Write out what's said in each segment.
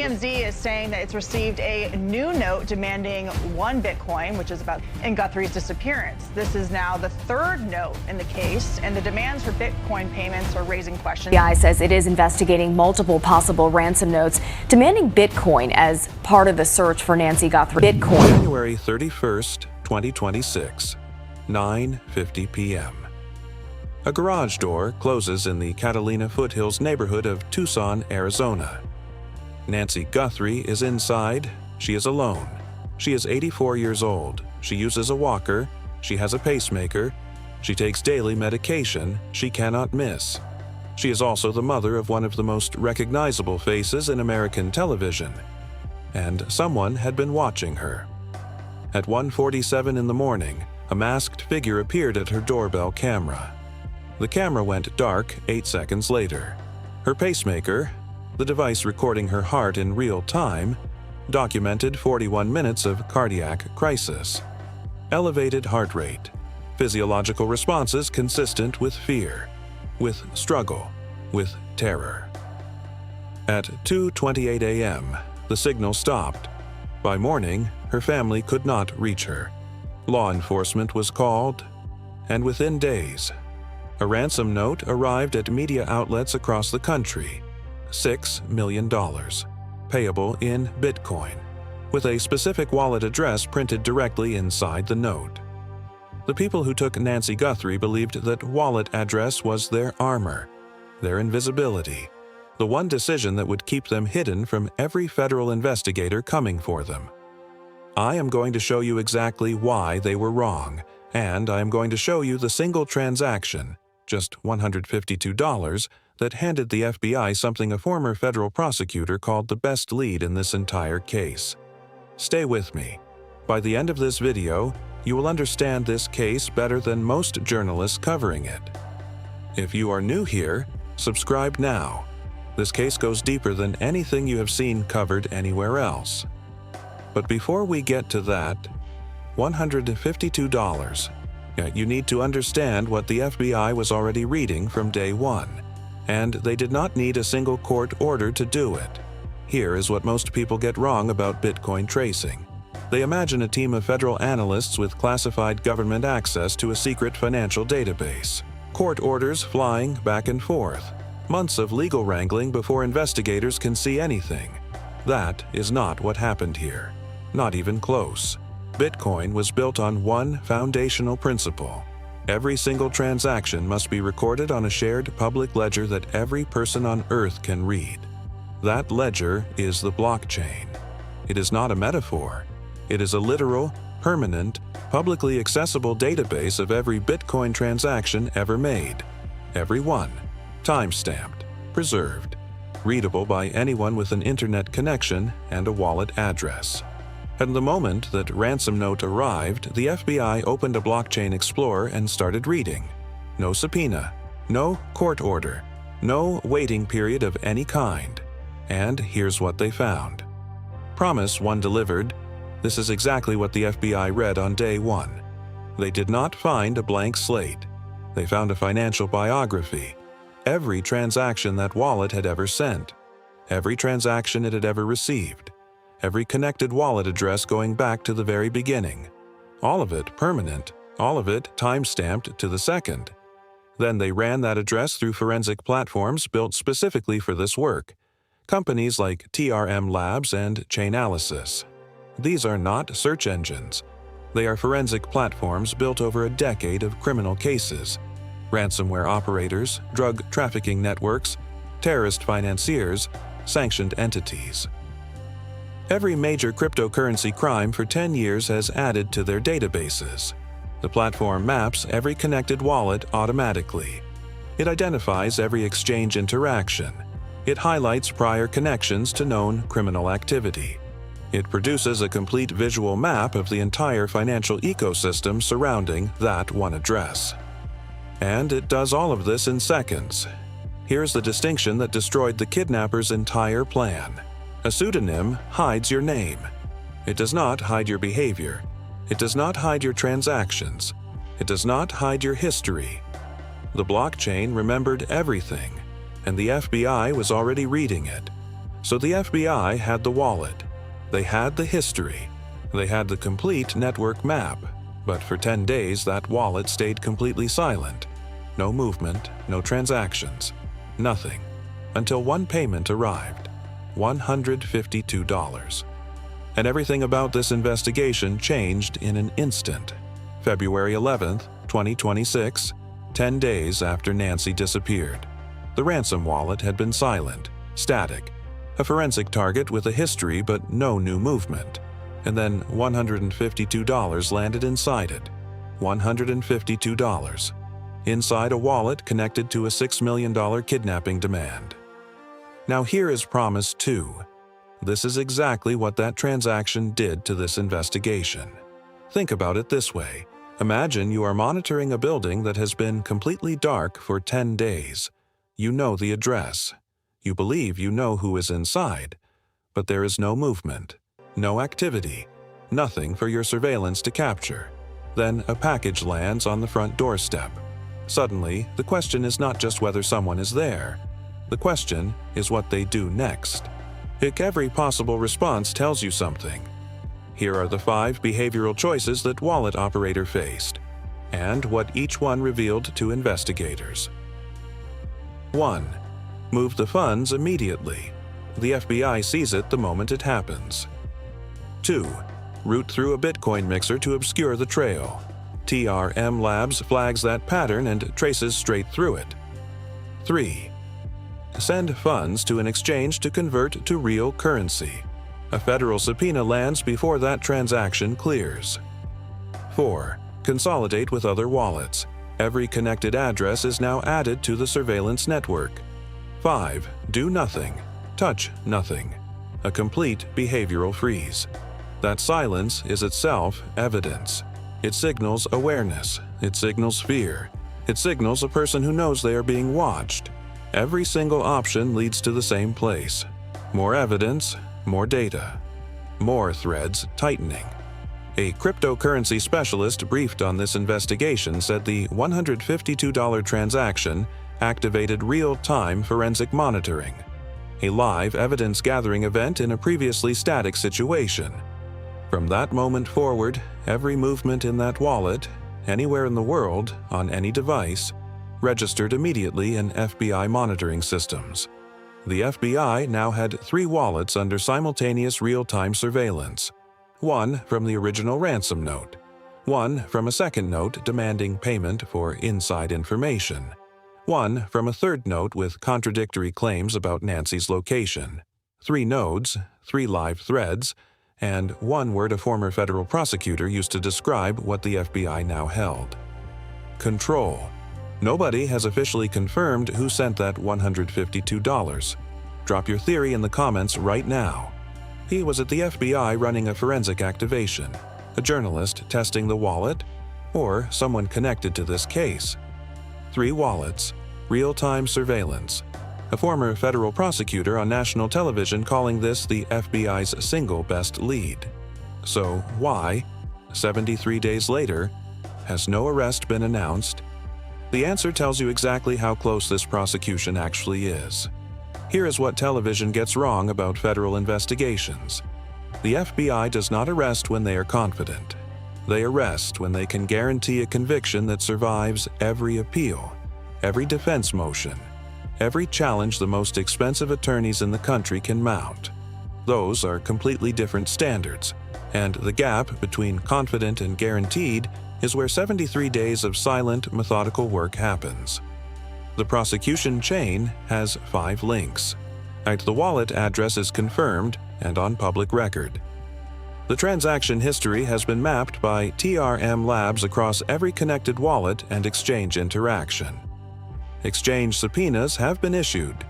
TMZ is saying that it's received a new note demanding 1 Bitcoin, which is about in Guthrie's disappearance. This is now the 3rd note in the case, and the demands for Bitcoin payments are raising questions. The FBI says it is investigating multiple possible ransom notes demanding Bitcoin as part of the search for Nancy Guthrie. Bitcoin. January 31st, 2026, 9:50 p.m. A garage door closes in the Catalina Foothills neighborhood of Tucson, Arizona. Nancy Guthrie is inside. She is alone. She is 84 years old. She uses a walker. She has a pacemaker. She takes daily medication she cannot miss. She is also the mother of one of the most recognizable faces in American television. And someone had been watching her. At 1:47 in the morning, a masked figure appeared at her doorbell camera. The camera went dark 8 seconds later. Her pacemaker, the device recording her heart in real time, documented 41 minutes of cardiac crisis. Elevated heart rate, physiological responses consistent with fear, with struggle, with terror. At 2:28 a.m., the signal stopped. By morning, her family could not reach her. Law enforcement was called, and within days, a ransom note arrived at media outlets across the country. $6 million, payable in Bitcoin, with a specific wallet address printed directly inside the note. The people who took Nancy Guthrie believed that wallet address was their armor, their invisibility, the one decision that would keep them hidden from every federal investigator coming for them. I am going to show you exactly why they were wrong, and I am going to show you the single transaction, just $152, that handed the FBI something a former federal prosecutor called the best lead in this entire case. Stay with me. By the end of this video, you will understand this case better than most journalists covering it. If you are new here, subscribe now. This case goes deeper than anything you have seen covered anywhere else. But before we get to that, $152. You need to understand what the FBI was already reading from day one. And they did not need a single court order to do it. Here is what most people get wrong about Bitcoin tracing. They imagine a team of federal analysts with classified government access to a secret financial database. Court orders flying back and forth. Months of legal wrangling before investigators can see anything. That is not what happened here. Not even close. Bitcoin was built on one foundational principle. Every single transaction must be recorded on a shared public ledger that every person on Earth can read. That ledger is the blockchain. It is not a metaphor. It is a literal, permanent, publicly accessible database of every Bitcoin transaction ever made. Every one. Time-stamped, preserved, readable by anyone with an internet connection and a wallet address. At the moment that ransom note arrived, the FBI opened a blockchain explorer and started reading. No subpoena, no court order, no waiting period of any kind. And here's what they found. Promise one delivered. This is exactly what the FBI read on day one. They did not find a blank slate. They found a financial biography. Every transaction that wallet had ever sent. Every transaction it had ever received. Every connected wallet address going back to the very beginning. All of it permanent, all of it time-stamped to the second. Then they ran that address through forensic platforms built specifically for this work. Companies like TRM Labs and Chainalysis. These are not search engines. They are forensic platforms built over a decade of criminal cases. Ransomware operators, drug trafficking networks, terrorist financiers, sanctioned entities. Every major cryptocurrency crime for 10 years has added to their databases. The platform maps every connected wallet automatically. It identifies every exchange interaction. It highlights prior connections to known criminal activity. It produces a complete visual map of the entire financial ecosystem surrounding that one address. And it does all of this in seconds. Here's the distinction that destroyed the kidnapper's entire plan. A pseudonym hides your name. It does not hide your behavior. It does not hide your transactions. It does not hide your history. The blockchain remembered everything, and the FBI was already reading it. So the FBI had the wallet. They had the history. They had the complete network map. But for 10 days, that wallet stayed completely silent. No movement, no transactions, nothing. Until one payment arrived, $152. And everything about this investigation changed in an instant. February 11th, 2026, 10 days after Nancy disappeared. The ransom wallet had been silent, static, a forensic target with a history but no new movement. And then $152 landed inside it. $152. Inside a wallet connected to a $6 million kidnapping demand. Now here is Promise 2. This is exactly what that transaction did to this investigation. Think about it this way. Imagine you are monitoring a building that has been completely dark for 10 days. You know the address. You believe you know who is inside. But there is no movement, no activity, nothing for your surveillance to capture. Then a package lands on the front doorstep. Suddenly, the question is not just whether someone is there. The question is what they do next. Every possible response tells you something. Here are the 5 behavioral choices that wallet operator faced, and what each one revealed to investigators. 1. Move the funds immediately. The FBI sees it the moment it happens. 2. Route through a Bitcoin mixer to obscure the trail. TRM Labs flags that pattern and traces straight through it. 3. Send funds to an exchange to convert to real currency. A federal subpoena lands before that transaction clears. 4. Consolidate with other wallets. Every connected address is now added to the surveillance network. 5. Do nothing. Touch nothing. A complete behavioral freeze. That silence is itself evidence. It signals awareness. It signals fear. It signals a person who knows they are being watched. Every single option leads to the same place. More evidence, more data. More threads tightening. A cryptocurrency specialist briefed on this investigation said the $152 transaction activated real-time forensic monitoring, a live evidence-gathering event in a previously static situation. From that moment forward, every movement in that wallet, anywhere in the world, on any device, registered immediately in FBI monitoring systems. The FBI now had 3 wallets under simultaneous real-time surveillance. 1 from the original ransom note. 1 from a second note demanding payment for inside information. 1 from a third note with contradictory claims about Nancy's location. 3 nodes, 3 live threads, and 1 word a former federal prosecutor used to describe what the FBI now held. Control. Nobody has officially confirmed who sent that $152. Drop your theory in the comments right now. He was at the FBI running a forensic activation, a journalist testing the wallet, or someone connected to this case. 3 wallets, real-time surveillance. A former federal prosecutor on national television calling this the FBI's single best lead. So why, 73 days later, has no arrest been announced? The answer tells you exactly how close this prosecution actually is. Here is what television gets wrong about federal investigations. The FBI does not arrest when they are confident. They arrest when they can guarantee a conviction that survives every appeal, every defense motion, every challenge the most expensive attorneys in the country can mount. Those are completely different standards, and the gap between confident and guaranteed is where 73 days of silent, methodical work happens. The prosecution chain has 5 links. The wallet address is confirmed and on public record. The transaction history has been mapped by TRM Labs across every connected wallet and exchange interaction. Exchange subpoenas have been issued,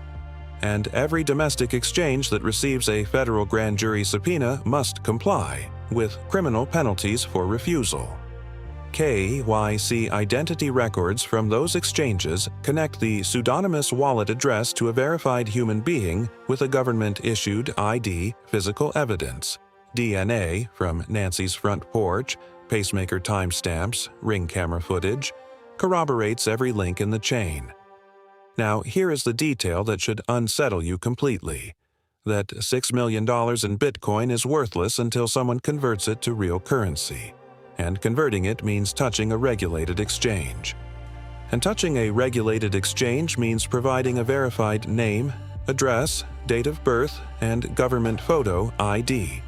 and every domestic exchange that receives a federal grand jury subpoena must comply, with criminal penalties for refusal. KYC identity records from those exchanges connect the pseudonymous wallet address to a verified human being with a government-issued ID physical evidence. DNA from Nancy's front porch, pacemaker timestamps, ring camera footage, corroborates every link in the chain. Now, here is the detail that should unsettle you completely. that $6 million in Bitcoin is worthless until someone converts it to real currency, and converting it means touching a regulated exchange. And touching a regulated exchange means providing a verified name, address, date of birth, and government photo ID.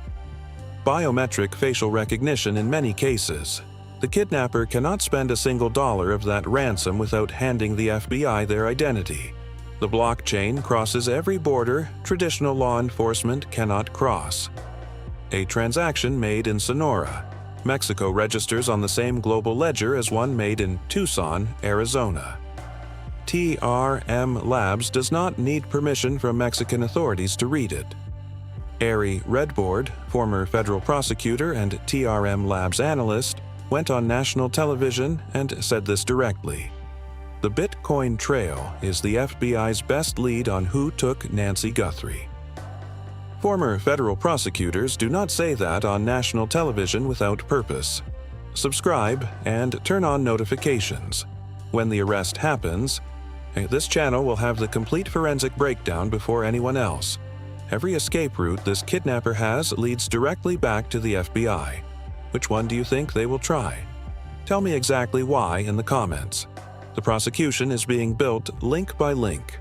Biometric facial recognition in many cases. The kidnapper cannot spend a single dollar of that ransom without handing the FBI their identity. The blockchain crosses every border traditional law enforcement cannot cross. A transaction made in Sonora, Mexico registers on the same global ledger as one made in Tucson, Arizona. TRM Labs does not need permission from Mexican authorities to read it. Ari Redboard, former federal prosecutor and TRM Labs analyst, went on national television and said this directly. The Bitcoin trail is the FBI's best lead on who took Nancy Guthrie. Former federal prosecutors do not say that on national television without purpose. Subscribe and turn on notifications. When the arrest happens, this channel will have the complete forensic breakdown before anyone else. Every escape route this kidnapper has leads directly back to the FBI. Which one do you think they will try? Tell me exactly why in the comments. The prosecution is being built link by link.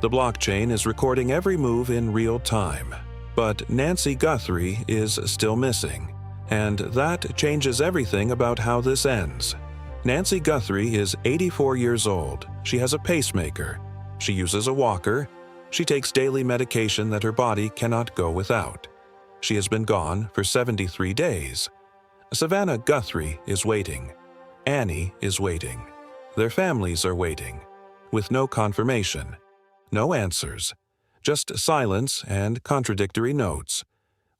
The blockchain is recording every move in real time. But Nancy Guthrie is still missing, and that changes everything about how this ends. Nancy Guthrie is 84 years old. She has a pacemaker. She uses a walker. She takes daily medication that her body cannot go without. She has been gone for 73 days. Savannah Guthrie is waiting. Annie is waiting. Their families are waiting, with no confirmation, no answers. Just silence and contradictory notes.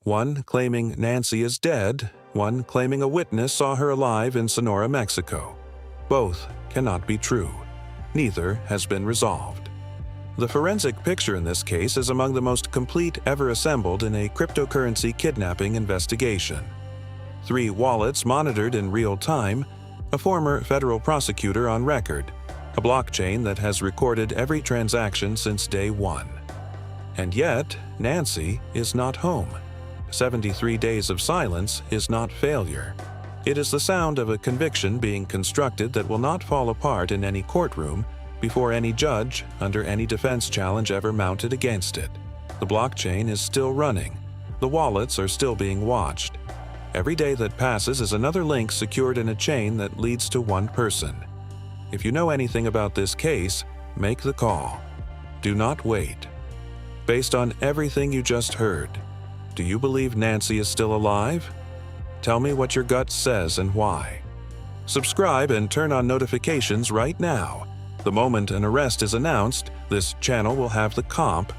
One claiming Nancy is dead, one claiming a witness saw her alive in Sonora, Mexico. Both cannot be true. Neither has been resolved. The forensic picture in this case is among the most complete ever assembled in a cryptocurrency kidnapping investigation. 3 wallets monitored in real time, a former federal prosecutor on record, a blockchain that has recorded every transaction since day one. And yet, Nancy is not home. 73 days of silence is not failure. It is the sound of a conviction being constructed that will not fall apart in any courtroom before any judge under any defense challenge ever mounted against it. The blockchain is still running. The wallets are still being watched. Every day that passes is another link secured in a chain that leads to one person. If you know anything about this case, make the call. Do not wait. Based on everything you just heard, do you believe Nancy is still alive? Tell me what your gut says and why. Subscribe and turn on notifications right now. The moment an arrest is announced, this channel will have the comp